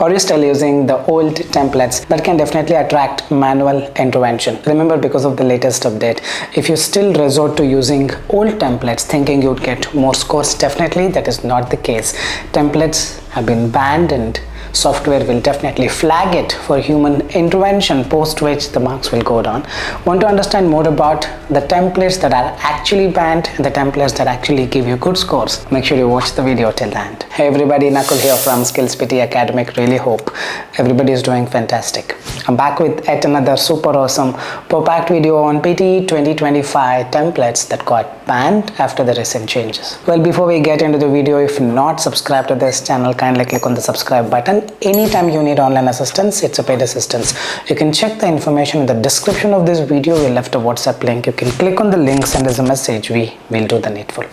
Or you're still using the old templates that can definitely attract manual intervention. Remember, because of the latest update, if you still resort to using old templates thinking you'd get more scores, definitely that is not the case. Templates have been banned and software will definitely flag it for human intervention, post which the marks will go down. Want to understand more about the templates that are actually banned and the templates that actually give you good scores? Make sure you watch the video till the end. Hey everybody, Nakul here from SKILLS PTE ACADEMIC. Really hope everybody is doing fantastic. I'm back with yet another super awesome packed video on PTE 2025 templates that got banned after the recent changes. Well, before we get into the video, if not subscribed to this channel, kindly click on the subscribe button. Anytime you need online assistance, it's a paid assistance. You can check the information in the description of this video. We left a WhatsApp link. You can click on the link, send us a message. We will do the needful.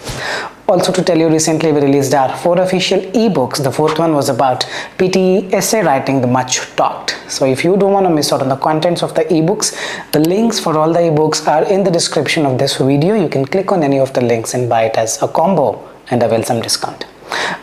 Also to tell you, recently we released our 4 official ebooks. The 4th one was about PTE essay writing, the much talked. So if you don't want to miss out on the contents of the ebooks, the links for all the ebooks are in the description of this video. You can click on any of the links and buy it as a combo and avail some discount.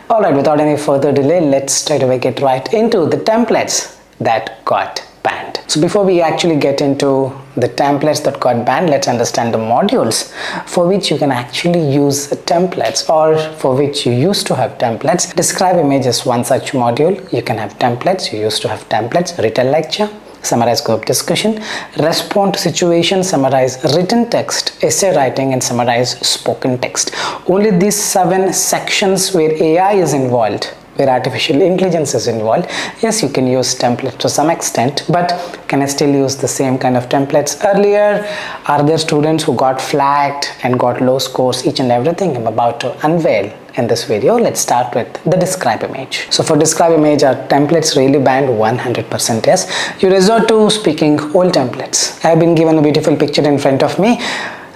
Alright, without any further delay, let's straight away get right into the templates that got banned. So before we actually get into the templates that got banned, let's understand the modules for which you can actually use templates, or for which you used to have templates. Describe image is one such module. You can have templates. You used to have templates. Retell lecture, summarize group discussion, respond to situation, summarize written text, essay writing, and summarize spoken text. Only these 7 sections where AI is involved, where artificial intelligence is involved. Yes, you can use templates to some extent, but can I still use the same kind of templates earlier? Are there students who got flagged and got low scores? Each and everything I'm about to unveil in this video. Let's start with the describe image. So for describe image, are templates really banned? 100% yes. You resort to speaking old templates. I have been given a beautiful picture in front of me.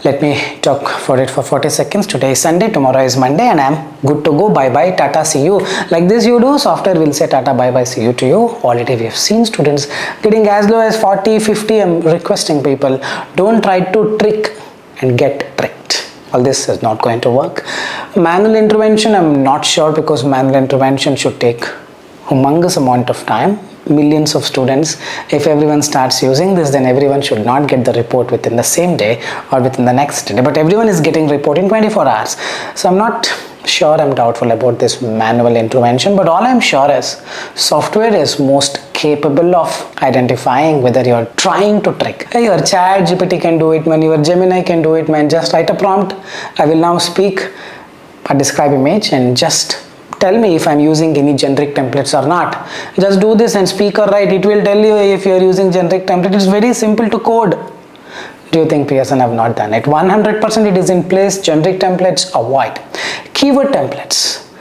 Let me talk for it for 40 seconds. Today is Sunday, tomorrow is Monday, and I'm good to go. Bye bye, tata, see you. Like this you do, software will say tata, bye bye, see you to you. Already we have seen students getting as low as 40, 50. I'm requesting people, don't try to trick and get tricked. All this is not going to work. Manual intervention, I'm not sure, because manual intervention should take humongous amount of time. Millions of students. If everyone starts using this, then everyone should not get the report within the same day or within the next day, but everyone is getting report in 24 hours. So I'm not sure, I'm doubtful about this manual intervention, but all I'm sure is software is most capable of identifying whether you're trying to trick. Hey, your chat GPT can do it, man, your Gemini can do it, man. Just write a prompt. I will now speak a describe image and just tell me if I'm using any generic templates or not. Just do this and speak or write. It will tell you if you're using generic template. It's very simple to code. Do you think Pearson have not done it? 100% it is in place. Generic templates, avoid. Keyword templates.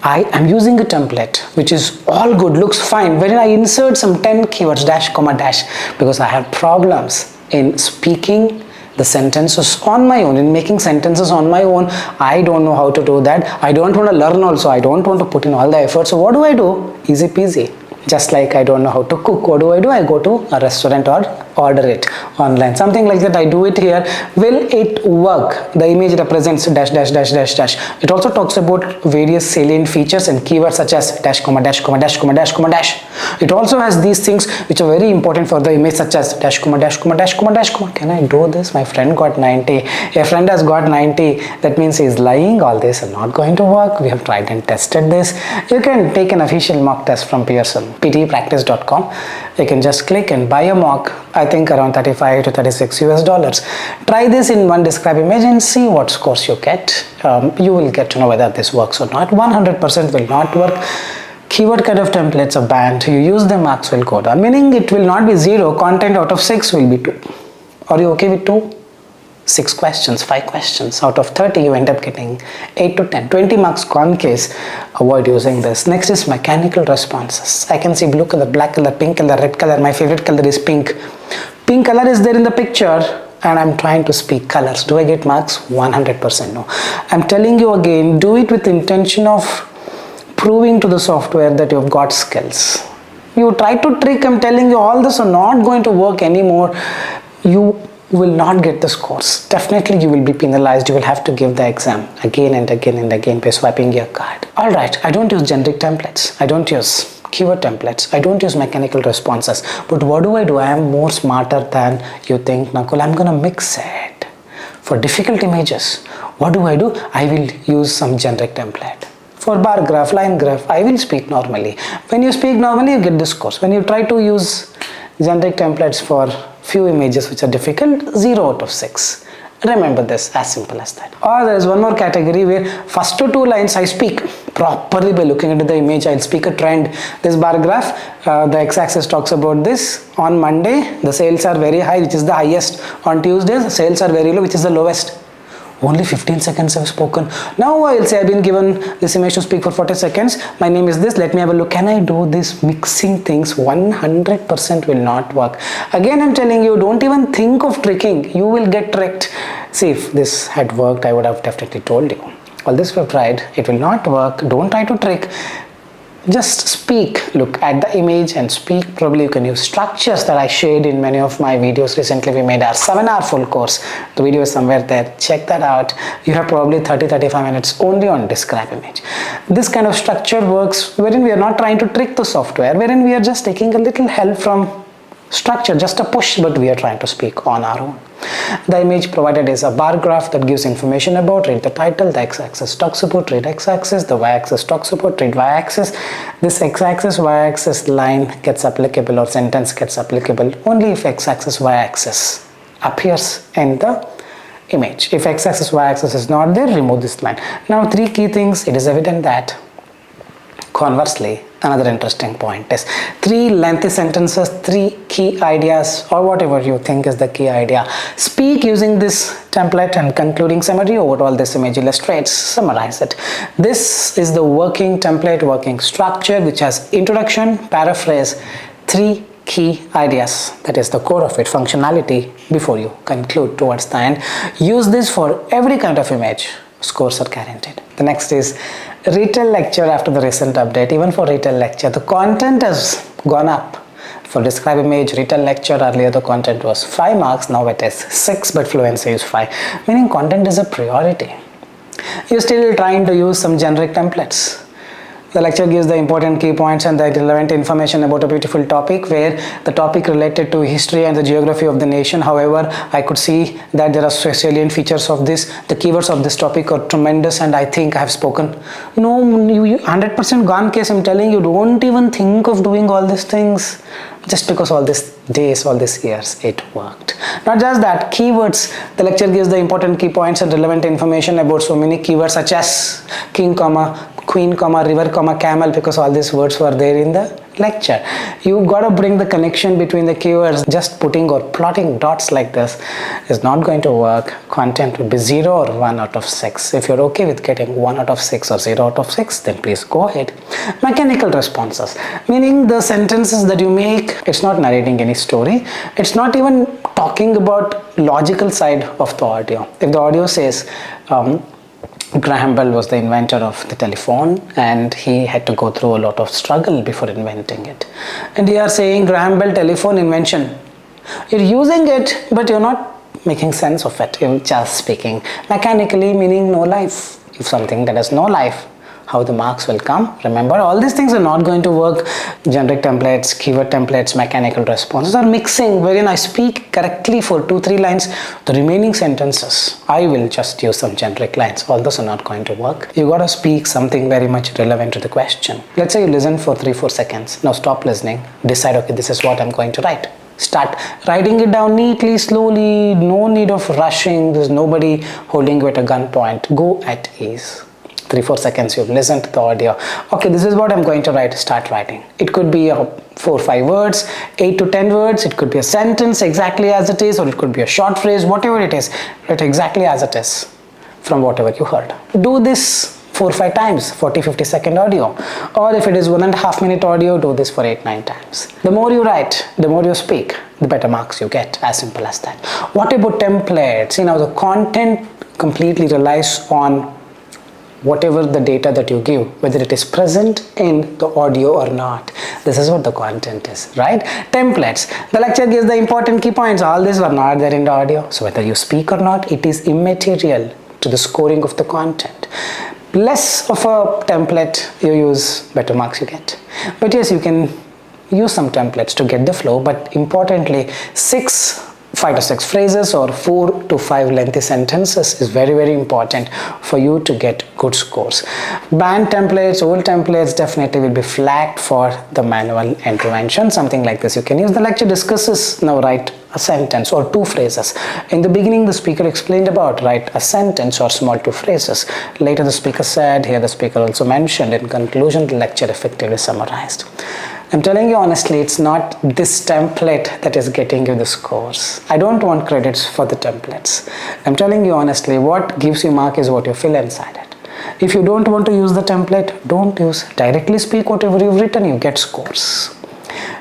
I am using a template which is all good, looks fine. When I insert some 10 keywords, dash, comma, dash, because I have problems in speaking the sentences on my own, in making sentences on my own. I don't know how to do that. I don't want to learn also. I don't want to put in all the effort. So what do I do? Easy peasy. Just like I don't know how to cook. What do? I go to a restaurant or order it online. Something like that. I do it here. Will it work? The image represents dash, dash, dash, dash, dash. It also talks about various salient features and keywords such as dash, comma, dash, comma, dash, comma, dash, comma, dash. It also has these things which are very important for the image, such as dash, comma, dash, comma, dash, comma, dash, comma. Can I do this? My friend got 90. A friend has got 90. That means he's lying. All this is not going to work. We have tried and tested this. You can take an official mock test from Pearson, ptepractice.com. You can just click and buy a mock. I think around 35 to 36 US dollars. Try this in one describe image and see what scores you get. You will get to know whether this works or not. 100% will not work. Keyword kind of templates are banned. You use them, marks will go down. Meaning it will not be 0. Content out of 6 will be 2. Are you okay with 2? 6 questions, 5 questions. Out of 30, you end up getting 8 to 10. 20 marks gone case. Avoid using this. Next is mechanical responses. I can see blue color, black color, pink color, red color. My favorite color is pink. Pink color is there in the picture and I'm trying to speak colors. Do I get marks? 100% no. I'm telling you again, do it with the intention of proving to the software that you've got skills. You try to trick, I'm telling you, all this are not going to work anymore. You will not get the scores. Definitely you will be penalized. You will have to give the exam again and again and again by swiping your card. Alright, I don't use generic templates. I don't use keyword templates. I don't use mechanical responses. But what do? I am more smarter than you think, Nakul. I'm gonna mix it. For difficult images, what do? I will use some generic template. For bar graph, line graph, I will speak normally. When you speak normally, you get this course. When you try to use generic templates for few images which are difficult, 0 out of 6. Remember this, as simple as that. Or there is one more category where first to 2 lines I speak properly by looking into the image. I'll speak a trend. This bar graph, the x-axis talks about this. On Monday, the sales are very high, which is the highest. On Tuesdays, sales are very low, which is the lowest. Only 15 seconds I've spoken. Now I'll say I've been given this image to speak for 40 seconds. My name is this. Let me have a look. Can I do this? Mixing things 100% will not work. Again, I'm telling you, don't even think of tricking. You will get tricked. See, if this had worked, I would have definitely told you. All this we've tried. It will not work. Don't try to trick. Just speak, look at the image and speak. Probably you can use structures that I shared in many of my videos. Recently we made our 7-hour full course. The video is somewhere there. Check that out. You have probably 30-35 minutes only on describe image. This kind of structure works wherein we are not trying to trick the software, wherein we are just taking a little help from structure, just a push, but we are trying to speak on our own. The image provided is a bar graph that gives information about, read the title, the x-axis talks about, read x-axis, the y-axis talks about, read y-axis. This x-axis, y-axis line gets applicable or sentence gets applicable only if x-axis, y-axis appears in the image. If x-axis, y-axis is not there, remove this line. Now 3 key things. It is evident that conversely, another interesting point is 3 lengthy sentences, 3 key ideas, or whatever you think is the key idea. Speak using this template and concluding summary of what all this image illustrates. Summarize it. This is the working template, working structure, which has introduction, paraphrase, 3 key ideas. That is the core of it, functionality, before you conclude towards the end. Use this for every kind of image. Scores are guaranteed. The next is Retell lecture after the recent update. Even for Retell lecture, the content has gone up. For describe image, Retell lecture, earlier the content was 5 marks, now it is 6, but fluency is 5. Meaning content is a priority. You're still trying to use some generic templates. The lecture gives the important key points and the relevant information about a beautiful topic, where the topic related to history and the geography of the nation. However, I could see that there are salient features of this. The keywords of this topic are tremendous, and I think I have spoken. No, you 100% gone case. I'm telling you, don't even think of doing all these things. Just because all these days, all these years, it worked. Not just that, keywords. The lecture gives the important key points and relevant information about so many keywords such as king, queen, river, camel, because all these words were there in the lecture. You got to bring the connection between the keywords. Just putting or plotting dots like this is not going to work. Content will be 0 or 1 out of 6. If you're okay with getting 1 out of 6 or 0 out of 6, then please go ahead. Mechanical responses, meaning the sentences that you make, it's not narrating any story. It's not even talking about logical side of the audio. If the audio says Graham Bell was the inventor of the telephone and he had to go through a lot of struggle before inventing it, and you are saying Graham Bell telephone invention, you're using it but you're not making sense of it. You're just speaking mechanically, meaning no life. If something that has no life, how the marks will come? Remember, all these things are not going to work. Generic templates, keyword templates, mechanical responses are mixing, wherein I speak correctly for 2-3 lines. The remaining sentences, I will just use some generic lines. All those are not going to work. You got to speak something very much relevant to the question. Let's say you listen for 3-4 seconds. Now stop listening. Decide, okay, this is what I'm going to write. Start writing it down neatly, slowly. No need of rushing. There's nobody holding you at a gunpoint. Go at ease. 3-4 seconds, you've listened to the audio. Okay, this is what I'm going to write. Start writing. It could be 4-5 words, 8 to 10 words. It could be a sentence exactly as it is, or it could be a short phrase, whatever it is. Write exactly as it is from whatever you heard. Do this 4-5 times, 40-50 second audio. Or if it is 1.5 minute audio, do this for 8-9 times. The more you write, the more you speak, the better marks you get. As simple as that. What about templates? The content completely relies on whatever the data that you give, whether it is present in the audio or not. This is what the content is, right? Templates. The lecture gives the important key points. All these are not there in the audio. So whether you speak or not, it is immaterial to the scoring of the content. Less of a template you use, better marks you get. But yes, you can use some templates to get the flow, but importantly, 5 to 6 phrases or 4 to 5 lengthy sentences is very, very important for you to get good scores. Banned templates, old templates definitely will be flagged for the manual intervention. Something like this you can use. The lecture discusses now write a sentence or 2 phrases. In the beginning, the speaker explained about write a sentence or small 2 phrases. Later, the speaker said, here the speaker also mentioned, in conclusion, the lecture effectively summarized. I'm telling you honestly, it's not this template that is getting you the scores. I don't want credits for the templates. I'm telling you honestly, what gives you mark is what you feel inside it. If you don't want to use the template, don't use. Directly speak whatever you've written, you get scores.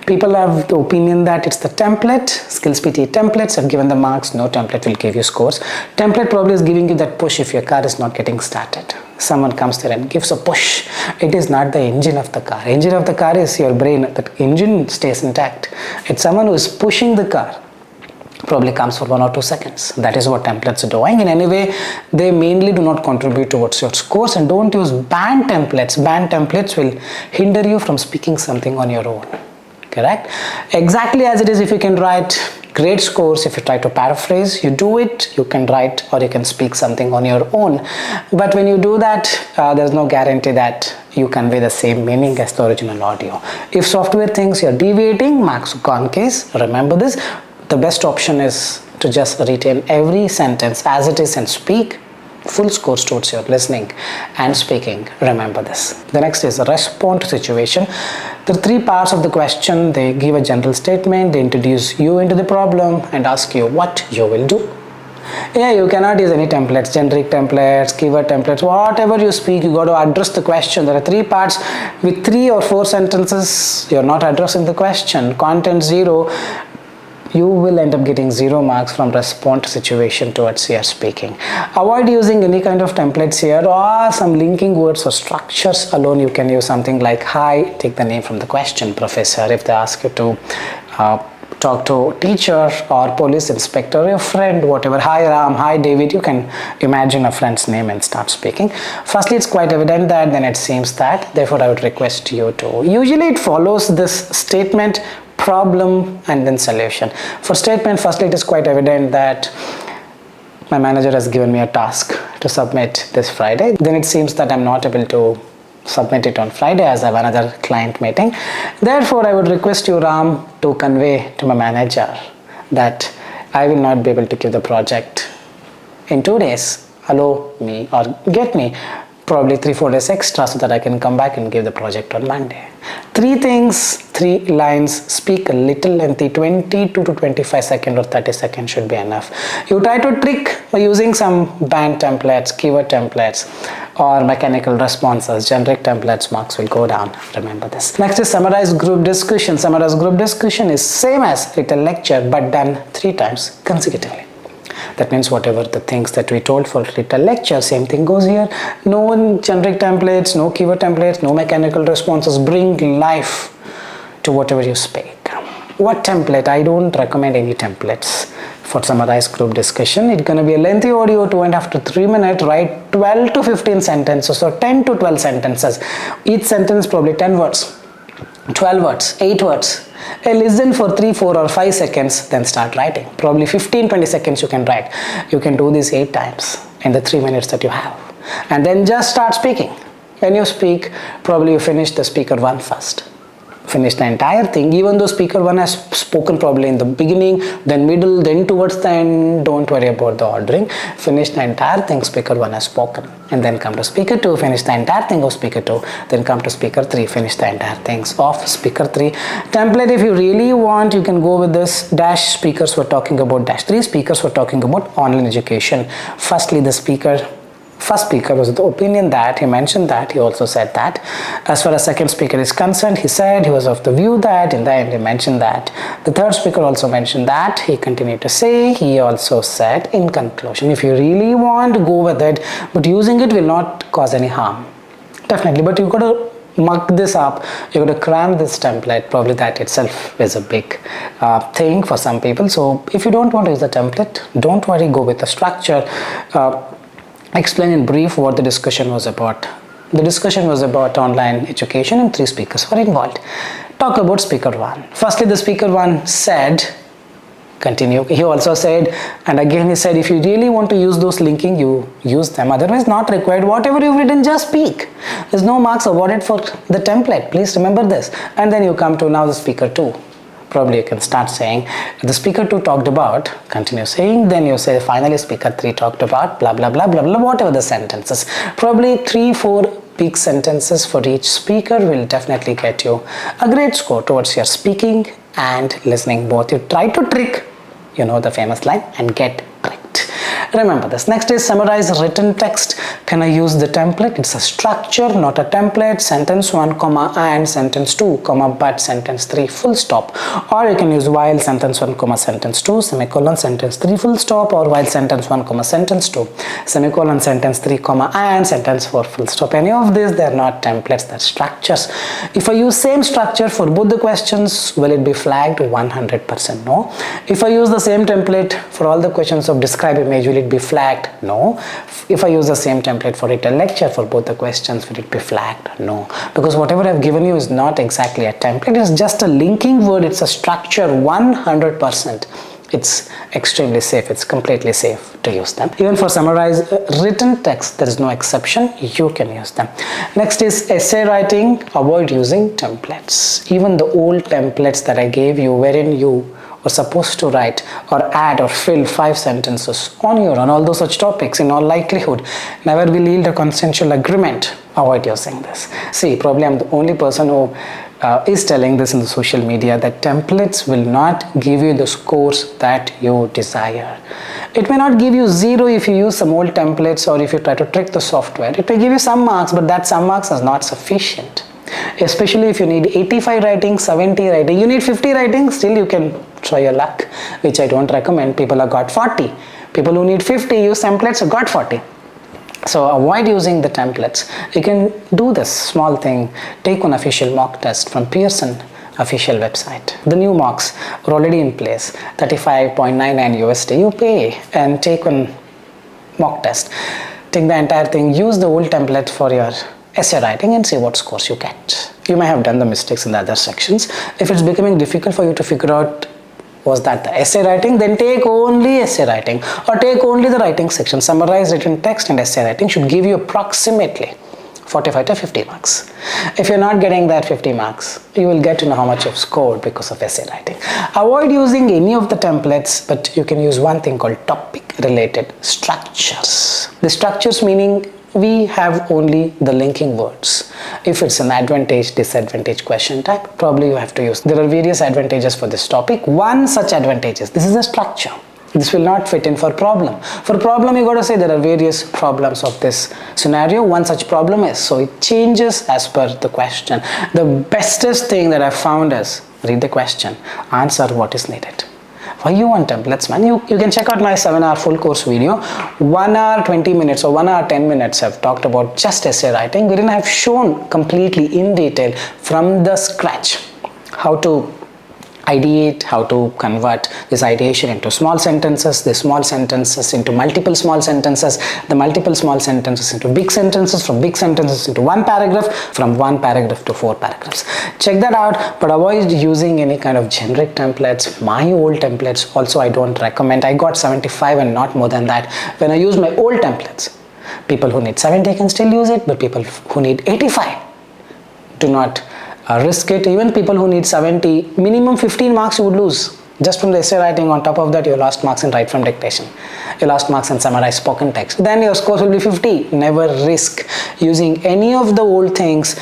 People have the opinion that it's the template. Skills PTE templates have given the marks. No template will give you scores. Template probably is giving you that push if your car is not getting started. Someone comes there and gives a push. It is not the engine of the car. Engine of the car is your brain. The engine stays intact. It's someone who is pushing the car. Probably comes for 1 or 2 seconds. That is what templates are doing. In any way, they mainly do not contribute towards your scores, and don't use banned templates. Banned templates will hinder you from speaking something on your own. Correct? Exactly as it is, if you can write great scores, if you try to paraphrase, you do it, you can write or you can speak something on your own. But when you do that, there's no guarantee that you convey the same meaning as the original audio. If software thinks you're deviating, marks gone case. Remember this. The best option is to just retain every sentence as it is and speak full scores towards your listening and speaking. Remember this. The next is respond to situation. There are 3 parts of the question. They give a general statement, they introduce you into the problem and ask you what you will do. Yeah, you cannot use any templates, generic templates, keyword templates, whatever you speak, you got to address the question. There are 3 parts. With 3 or 4 sentences, you're not addressing the question. Content 0. You will end up getting 0 marks from respond to situation towards your speaking. Avoid using any kind of templates here or some linking words or structures alone. You can use something like hi, take the name from the question, professor. If they ask you to talk to teacher or police inspector, your friend, whatever. Hi Ram, hi David. You can imagine a friend's name and start speaking. Firstly, it's quite evident that, then it seems that. Therefore, I would request you to. Usually, it follows this statement, problem and then solution. For statement, firstly, it is quite evident that my manager has given me a task to submit this Friday. Then it seems that I'm not able to submit it on Friday as I have another client meeting. Therefore, I would request you, Ram, to convey to my manager that I will not be able to give the project in 2 days. Allow me or get me probably 3-4 days extra so that I can come back and give the project on Monday. 3 things, 3 lines, speak a little lengthy, 22 to 25 seconds or 30 seconds should be enough. You try to trick by using some banned templates, keyword templates or mechanical responses, generic templates, marks will go down. Remember this. Next is summarize group discussion. Summarize group discussion is same as Retell lecture but done 3 times consecutively. That means whatever the things that we told for Retell lecture, same thing goes here. No generic templates, no keyword templates, no mechanical responses. Bring life to whatever you speak. What template? I don't recommend any templates for summarize group discussion. It's going to be a lengthy audio, 2.5 to 3 minutes, write 12 to 15 sentences or 10 to 12 sentences. Each sentence probably 10 words, 12 words, 8 words. Listen for 3, 4 or 5 seconds, then start writing. Probably 15-20 seconds you can write. You can do this 8 times in the 3 minutes that you have. And then just start speaking. When you speak, probably you finish the speaker 1 first. Finish the entire thing, even though speaker 1 has spoken probably in the beginning, then middle, then towards the end. Don't worry about the ordering. Finish the entire thing speaker 1 has spoken, and then come to speaker 2, finish the entire thing of speaker 2, then come to speaker 3, finish the entire things of speaker 3. Template, if you really want, you can go with this. Dash speakers were talking about, dash 3 speakers were talking about online education. Firstly, the first speaker was of the opinion that, he mentioned that, he also said that. As far as second speaker is concerned, he said he was of the view that, in the end he mentioned that. The third speaker also mentioned that, he continued to say, he also said in conclusion. If you really want to go with it, but using it will not cause any harm. Definitely, but you've got to mug this up, you've got to cram this template. Probably that itself is a big thing for some people. So if you don't want to use the template, don't worry, go with the structure. explain in brief what the discussion was about. The discussion was about online education and 3 speakers were involved. Talk about speaker 1. Firstly, the speaker 1 said, continue, he also said, and again he said, if you really want to use those linking, you use them, otherwise not required. Whatever you've written, just speak. There's no marks awarded for the template, please remember this. And then you come to now the speaker 2. Probably you can start saying, the speaker 2 talked about, continue saying, then you say finally speaker 3 talked about, blah blah blah blah blah, whatever the sentences. Probably 3-4 big sentences for each speaker will definitely get you a great score towards your speaking and listening both. You try to trick, you know the famous line, and get tricked. Remember this. Next is summarize written text. Can I use the template? It's a structure, not a template. Sentence 1, comma, and sentence 2, comma, but sentence 3, full stop. Or you can use while sentence 1, comma, sentence 2, semicolon, sentence 3, full stop, or while sentence 1, comma, sentence 2, semicolon, sentence 3, comma, and sentence 4, full stop. Any of these, they're not templates, they're structures. If I use same structure for both the questions, will it be flagged? 100% no. If I use the same template for all the questions of describe image, will it be flagged? No. If I use the same template for Retell lecture for both the questions, will it be flagged? No. Because whatever I've given you is not exactly a template, it's just a linking word, it's a structure. 100%. It's extremely safe, it's completely safe to use them. Even for summarize written text, there is no exception, you can use them. Next is essay writing. Avoid using templates. Even the old templates that I gave you, wherein you were supposed to write or add or fill 5 sentences on your own, all those such topics, in all likelihood never will yield a consensual agreement. Avoid using this. See, probably I'm the only person who is telling this in the social media, that templates will not give you the scores that you desire. It may not give you 0 if you use some old templates or if you try to trick the software. It may give you some marks, but that some marks is not sufficient. Especially if you need 85 writing, 70 writing, you need 50 writing, still you can try your luck, which I don't recommend. People have got 40. People who need 50 use templates have got 40. So avoid using the templates. You can do this small thing. Take one official mock test from Pearson official website. The new mocks are already in place. 35.99 USD. You pay and take one mock test. Take the entire thing. Use the old template for your essay writing and see what scores you get. You may have done the mistakes in the other sections. If it's becoming difficult for you to figure out was that the essay writing, then take only essay writing or take only the writing section. Summarize written text and essay writing should give you approximately 45 to 50 marks. If you're not getting that 50 marks, you will get to know how much you've scored because of essay writing. Avoid using any of the templates, but you can use one thing called topic related structures. The structures meaning we have only the linking words. If it's an advantage, disadvantage question type, probably you have to use. There are various advantages for this topic. One such advantage is, this is a structure. This will not fit in for problem. For problem, you got to say there are various problems of this scenario. One such problem is, so it changes as per the question. The bestest thing that I found is, read the question, answer what is needed. Why you want templates, man? You can check out my 7-hour full course video. 1 hour 20 minutes or 1 hour 10 minutes I've talked about just essay writing, wherein I've shown completely in detail from the scratch how to ideate, how to convert this ideation into small sentences, the small sentences into multiple small sentences, the multiple small sentences into big sentences, from big sentences into 1 paragraph, from 1 paragraph to 4 paragraphs. Check that out, but avoid using any kind of generic templates. My old templates also I don't recommend. I got 75 and not more than that. When I use my old templates, people who need 70 can still use it, but people who need 85 do not risk it. Even people who need 70, minimum 15 marks you would lose just from the essay writing. On top of that, you lost marks in write from dictation, you lost marks in summarize spoken text, then your scores will be 50. Never risk using any of the old things.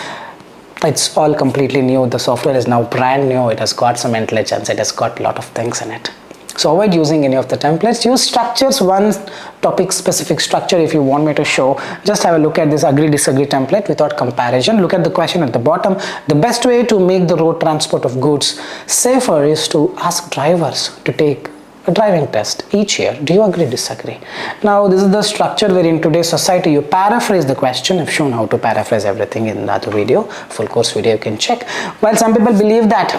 It's all completely new. The software is now brand new. It has got some intelligence, it has got a lot of things in it. So avoid using any of the templates. Use structures, one topic specific structure. If you want me to show, just have a look at this agree disagree template without comparison. Look at the question at the bottom. The best way to make the road transport of goods safer is to ask drivers to take a driving test each year. Do you agree, disagree? Now this is the structure where in today's society you paraphrase the question. I've shown how to paraphrase everything in the other video, full course video you can check. While some people believe that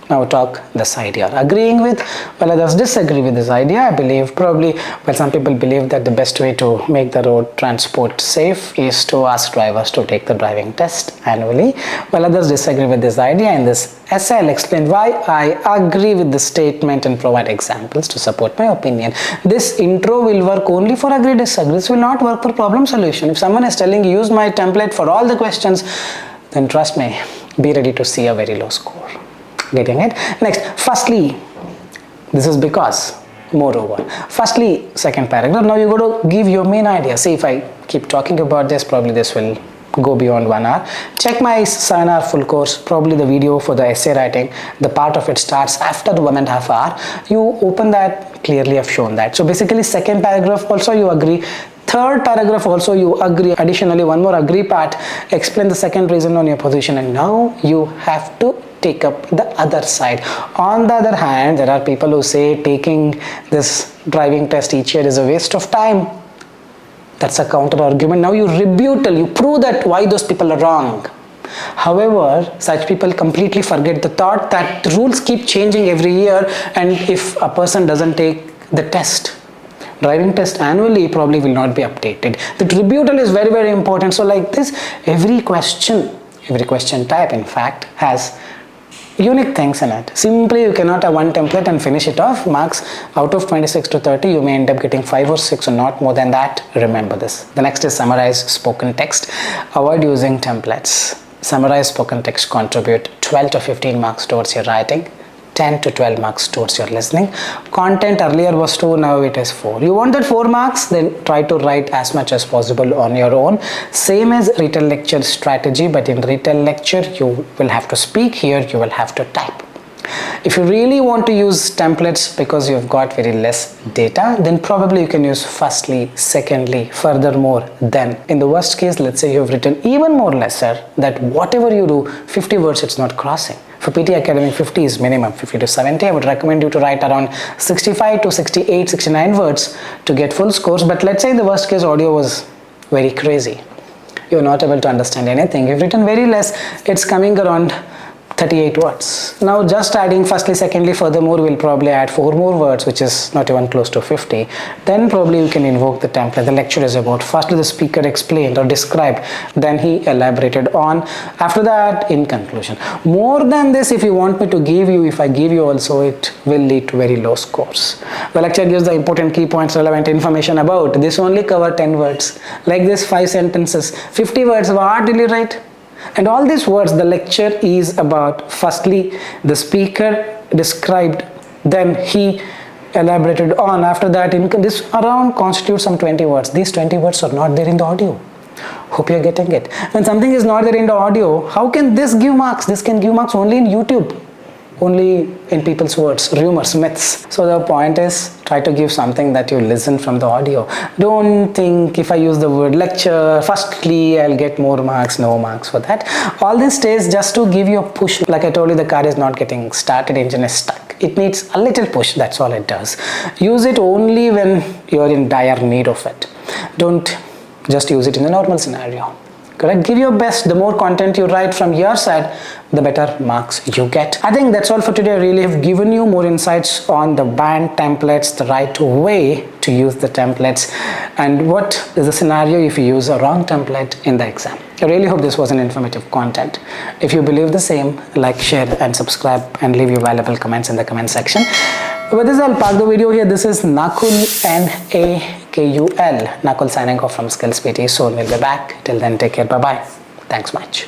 Now talk this idea. Agreeing with, well, others disagree with this idea. I believe probably, well, some people believe that the best way to make the road transport safe is to ask drivers to take the driving test annually. Well, others disagree with this idea. In this essay, I'll explain why I agree with the statement and provide examples to support my opinion. This intro will work only for agree disagree. This will not work for problem solution. If someone is telling you use my template for all the questions, then trust me, be ready to see a very low score. Getting it? Next, firstly, this is because, moreover. Firstly, second paragraph. Now you got to give your main idea. See, if I keep talking about this, probably this will go beyond 1 hour. Check my 7-hour full course, probably the video for the essay writing. The part of it starts after 1.5 hours. You open that, clearly I've shown that. So basically, second paragraph also you agree. Third paragraph also you agree. Additionally, one more agree part, explain the second reason on your position, and now you have to take up the other side. On the other hand, there are people who say taking this driving test each year is a waste of time. That's a counter argument. Now you rebuttal, you prove that why those people are wrong. However, such people completely forget the thought that the rules keep changing every year, and if a person doesn't take the test, driving test annually, probably will not be updated. The rebuttal is very, very important. So like this, every question type in fact has unique things in it. Simply you cannot have one template and finish it off. Marks out of 26 to 30, you may end up getting 5 or 6 or not more than that. Remember this. The next is summarize spoken text. Avoid using templates. Summarize spoken text contribute 12 to 15 marks towards your writing, 10 to 12 marks towards your listening. Content earlier was 2, now it is 4. You want that 4 marks, then try to write as much as possible on your own. Same as Retell lecture strategy, but in Retell lecture you will have to speak, here you will have to type. If you really want to use templates because you've got very less data, then probably you can use firstly, secondly, furthermore, then. In the worst case, let's say you've written even more lesser, that whatever you do, 50 words it's not crossing. For PTE Academic, 50 is minimum, 50 to 70. I would recommend you to write around 65 to 68, 69 words to get full scores. But let's say in the worst case audio was very crazy. You're not able to understand anything. You've written very less, it's coming around 38 words. Now just adding firstly, secondly, furthermore, we'll probably add 4 more words, which is not even close to 50. Then probably you can invoke the template. The lecture is about firstly the speaker explained or described, then he elaborated on. After that, in conclusion. More than this, if you want me to give you, if I give you also, it will lead to very low scores. The lecture gives the important key points, relevant information about. This only cover 10 words. Like this, 5 sentences, 50 words. What did you write? And all these words, the lecture is about firstly the speaker described, then he elaborated on. After that, this around constitutes some 20 words. These 20 words are not there in the audio. Hope you're getting it. When something is not there in the audio, how can this give marks? This can give marks only in YouTube, only in people's words, rumors, myths. So the point is, try to give something that you listen from the audio. Don't think if I use the word lecture, firstly I'll get more marks. No marks for that. All this stays just to give you a push. Like I told you, the car is not getting started, engine is stuck. It needs a little push, that's all it does. Use it only when you're in dire need of it. Don't just use it in a normal scenario. Correct? Give your best. The more content you write from your side, the better marks you get. I think that's all for today. I really have given you more insights on the banned templates, the right way to use the templates, and what is the scenario if you use a wrong template in the exam. I really hope this was an informative content. If you believe the same, like, share and subscribe and leave your valuable comments in the comment section. With this, I'll park the video here. This is Nakul, Nakul, signing off from SKILLS PTE. Soon we'll be back. Till then, take care. Bye-bye. Thanks much.